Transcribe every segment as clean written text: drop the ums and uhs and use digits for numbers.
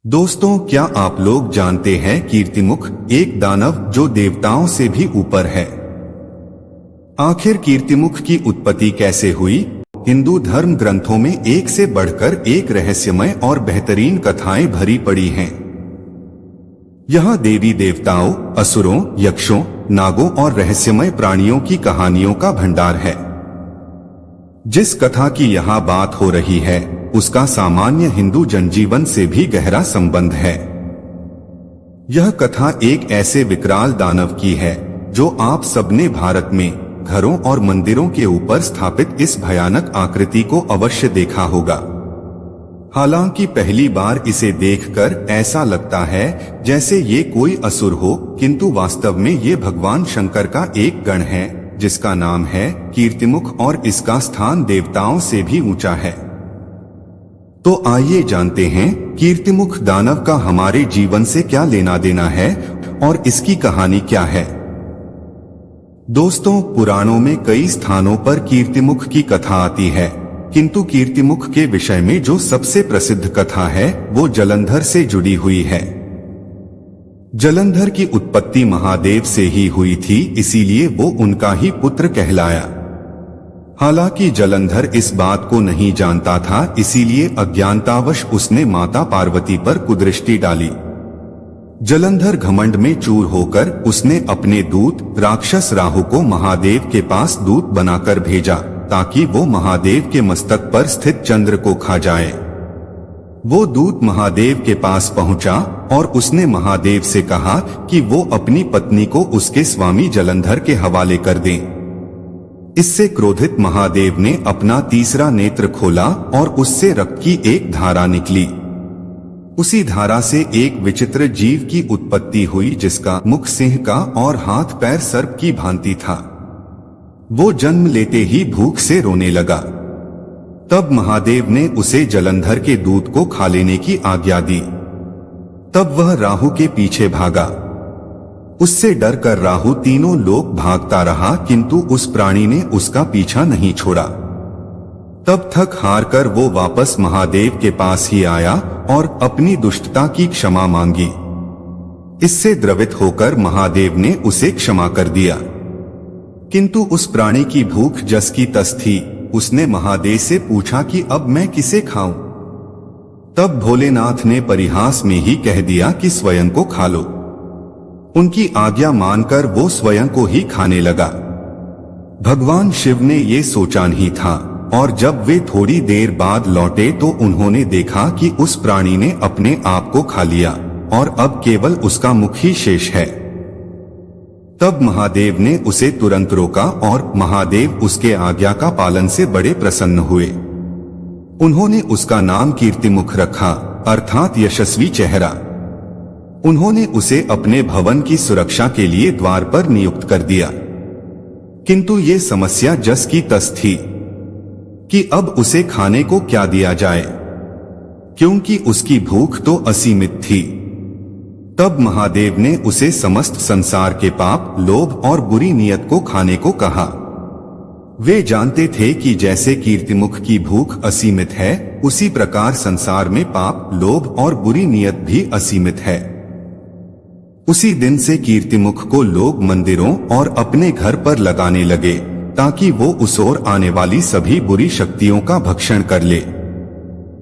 दोस्तों, क्या आप लोग जानते हैं कीर्तिमुख एक दानव जो देवताओं से भी ऊपर है। आखिर कीर्तिमुख की उत्पत्ति कैसे हुई? हिंदू धर्म ग्रंथों में एक से बढ़कर एक रहस्यमय और बेहतरीन कथाएं भरी पड़ी हैं। यह देवी देवताओं, असुरों, यक्षों, नागों और रहस्यमय प्राणियों की कहानियों का भंडार है। जिस कथा की यहाँ बात हो रही है उसका सामान्य हिंदू जनजीवन से भी गहरा संबंध है। यह कथा एक ऐसे विकराल दानव की है जो आप सबने भारत में घरों और मंदिरों के ऊपर स्थापित इस भयानक आकृति को अवश्य देखा होगा। हालांकि पहली बार इसे देखकर ऐसा लगता है जैसे ये कोई असुर हो, किंतु वास्तव में ये भगवान शंकर का एक गण है जिसका नाम है कीर्तिमुख और इसका स्थान देवताओं से भी ऊंचा है। तो आइए जानते हैं कीर्तिमुख दानव का हमारे जीवन से क्या लेना देना है और इसकी कहानी क्या है। दोस्तों, पुराणों में कई स्थानों पर कीर्तिमुख की कथा आती है, किंतु कीर्तिमुख के विषय में जो सबसे प्रसिद्ध कथा है वो जलंधर से जुड़ी हुई है। जलंधर की उत्पत्ति महादेव से ही हुई थी, इसीलिए वो उनका ही पुत्र कहलाया। हालांकि जलंधर इस बात को नहीं जानता था, इसीलिए अज्ञानतावश उसने माता पार्वती पर कुदृष्टि डाली। जलंधर घमंड में चूर होकर उसने अपने दूत राक्षस राहु को महादेव के पास दूत बनाकर भेजा ताकि वो महादेव के मस्तक पर स्थित चंद्र को खा जाए। वो दूत महादेव के पास पहुंचा और उसने महादेव से कहा कि वो अपनी पत्नी को उसके स्वामी जलंधर के हवाले कर दें। इससे क्रोधित महादेव ने अपना तीसरा नेत्र खोला और उससे रक्त की एक धारा निकली। उसी धारा से एक विचित्र जीव की उत्पत्ति हुई जिसका मुख सिंह का और हाथ पैर सर्प की भांति था। वो जन्म लेते ही भूख से रोने लगा। तब महादेव ने उसे जलंधर के दूत को खा लेने की आज्ञा दी। तब वह राहु के पीछे भागा। उससे डरकर राहु तीनों लोक भागता रहा, किंतु उस प्राणी ने उसका पीछा नहीं छोड़ा। तब थक हार कर वो वापस महादेव के पास ही आया और अपनी दुष्टता की क्षमा मांगी। इससे द्रवित होकर महादेव ने उसे क्षमा कर दिया, किंतु उस प्राणी की भूख जस की तस थी। उसने महादेव से पूछा कि अब मैं किसे खाऊं? तब भोलेनाथ ने परिहास में ही कह दिया कि स्वयं को खा लो। उनकी आज्ञा मानकर वो स्वयं को ही खाने लगा। भगवान शिव ने ये सोचा नहीं था और जब वे थोड़ी देर बाद लौटे तो उन्होंने देखा कि उस प्राणी ने अपने आप को खा लिया और अब केवल उसका मुख ही शेष है। तब महादेव ने उसे तुरंत रोका और महादेव उसके आज्ञा का पालन से बड़े प्रसन्न हुए। उन्होंने उसका नाम कीर्तिमुख रखा, अर्थात यशस्वी चेहरा। उन्होंने उसे अपने भवन की सुरक्षा के लिए द्वार पर नियुक्त कर दिया, किंतु ये समस्या जस की तस थी कि अब उसे खाने को क्या दिया जाए, क्योंकि उसकी भूख तो असीमित थी। तब महादेव ने उसे समस्त संसार के पाप, लोभ और बुरी नीयत को खाने को कहा। वे जानते थे कि जैसे कीर्तिमुख की भूख असीमित है, उसी प्रकार संसार में पाप, लोभ और बुरी नीयत भी असीमित है। उसी दिन से कीर्तिमुख को लोग मंदिरों और अपने घर पर लगाने लगे ताकि वो उस ओर आने वाली सभी बुरी शक्तियों का भक्षण कर ले।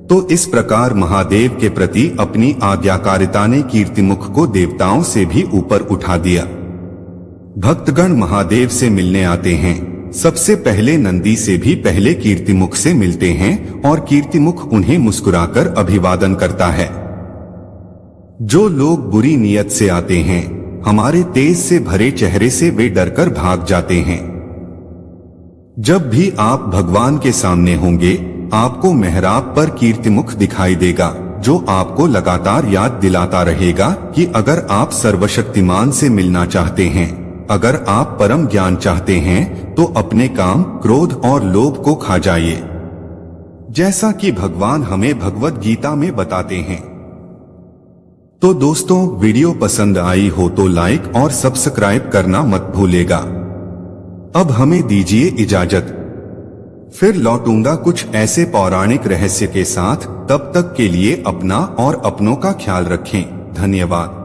तो इस प्रकार महादेव के प्रति अपनी आज्ञाकारिता ने कीर्तिमुख को देवताओं से भी ऊपर उठा दिया। भक्तगण महादेव से मिलने आते हैं। सबसे पहले नंदी से भी पहले कीर्तिमुख से मिलते हैं और कीर्तिमुख उन्हें मुस्कुराकर अभिवादन करता है। जो लोग बुरी नीयत से आते हैं, हमारे तेज से भरे चेहरे से वे डरकर भाग जाते हैं। जब भी आप भगवान के सामने होंगे, आपको मेहराब पर कीर्तिमुख दिखाई देगा, जो आपको लगातार याद दिलाता रहेगा कि अगर आप सर्वशक्तिमान से मिलना चाहते हैं, अगर आप परम ज्ञान चाहते हैं, तो अपने काम, क्रोध और लोभ को खा जाइए, जैसा कि भगवान हमें भगवत गीता में बताते हैं। तो दोस्तों, वीडियो पसंद आई हो तो लाइक और सब्सक्राइब करना मत भूलेगा। अब हमें दीजिए इजाजत। फिर लौटूंगा कुछ ऐसे पौराणिक रहस्य के साथ। तब तक के लिए अपना और अपनों का ख्याल रखें। धन्यवाद।